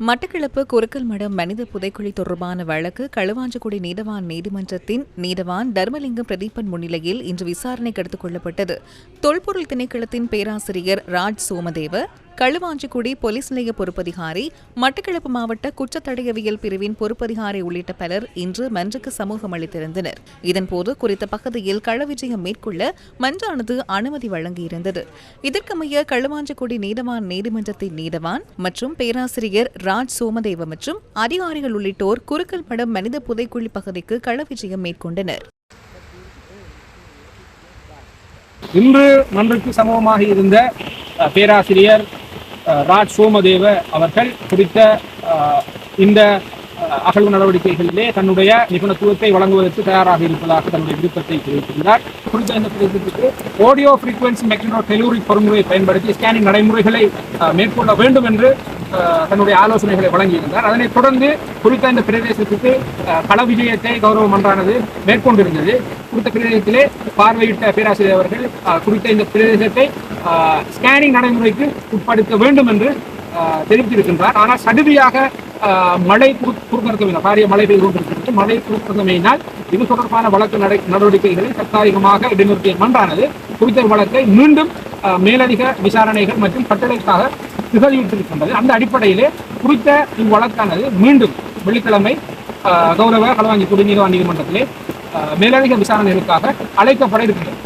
மட்டக்களப்பு குருக்கல்மடம் மனித புதைக்குழி தொடர்பான வழக்கு களுவாஞ்சிக்குடி நீதவான் நீதிமன்றத்தின் நீதவான் தர்மலிங்கம் பிரதீபன் முன்னிலையில் இன்று விசாரணைக்கு எடுத்துக் கொள்ளப்பட்டது. தொல்பொருள் திணைக்களத்தின் பேராசிரியர் ராஜ் சோமதேவ, களுவாஞ்சிக்குடி போலீஸ் நிலைய பொறுப்பதிகாரி, மட்டக்களப்பு மாவட்ட குற்றத்தடயவியல் பிரிவின் பொறுப்பதிகாரி உள்ளிட்ட பலர் இன்று மன்றுக்கு சமூகம் அளித்திருந்தனர். இதன்போது குறித்த பகுதியில் களவிஜயம் மேற்கொள்ள மன்றானது அனுமதி வழங்கியிருந்தது. இதற்கமைய களுவாஞ்சிக்குடி நீதவான் நீதிமன்றத்தின் நீதவான் மற்றும் பேராசிரியர் ராஜ் சோமதேவ மற்றும் அதிகாரிகள் உள்ளிட்டோர் குருக்கல்மடம் மனித புதைக்குழி பகுதிக்கு களவிஜயம் மேற்கொண்டனர். இன்று மன்றுக்கு சமூகமாக இருந்த பேராசிரியர் ராஜ் சோமதேவ அவர்கள் குறித்த இந்த அகழ்வு நடவடிக்கைகளிலே தன்னுடைய நிபுணத்துவத்தை வழங்குவதற்கு தயாராக இருப்பதாக தன்னுடைய விருப்பத்தை தெரிவித்துள்ளார். குறித்த இந்த பிரதேசத்துக்கு ஆடியோ ஃப்ரீக்வன்சி மெக்னோடெலூரிக் பொறிமுறையை பயன்படுத்தி ஸ்கேனிங் நடைமுறைகளை மேற்கொள்ள வேண்டும் என்று தன்னுடைய ஆலோசனைகளை வழங்கியிருந்தார். அதனைத் தொடர்ந்து குறித்த இந்த பிரதேசத்துக்கு கள விஜயத்தை கௌரவ மன்றானது மேற்கொண்டிருந்தது. குறித்த பிரதேசத்திலே பார்வையிட்ட பேராசிரியர் அவர்கள் குறித்த இந்த பிரதேசத்தை ஸ்கேனிங் நடைமுறைக்கு உட்படுத்த வேண்டும் என்று தெரிவித்திருக்கின்றார். ஆனால் சடுதியாக மழை குறுக்கமையினால் பாரிய மழை பெய்து கொண்டிருக்கிறது. மழை குறுக்கமையினால் இது தொடர்பான வழக்கு நடவடிக்கைகளை தற்காலிகமாக இடைநிறுத்திய மன்றானது குறித்த வழக்கை மீண்டும் மேலதிக விசாரணைகள் மற்றும் கட்டளைக்காக திகழ்விட்டிருக்கின்றது. அந்த அடிப்படையிலே குறித்த இவ்வழக்கானது மீண்டும் வெள்ளிக்கிழமை கௌரவ களுவாஞ்சிக்குடி நீதவான் நீதிமன்றத்திலே மேலதிக விசாரணைகளுக்காக அழைக்கப்பட இருக்கின்றது.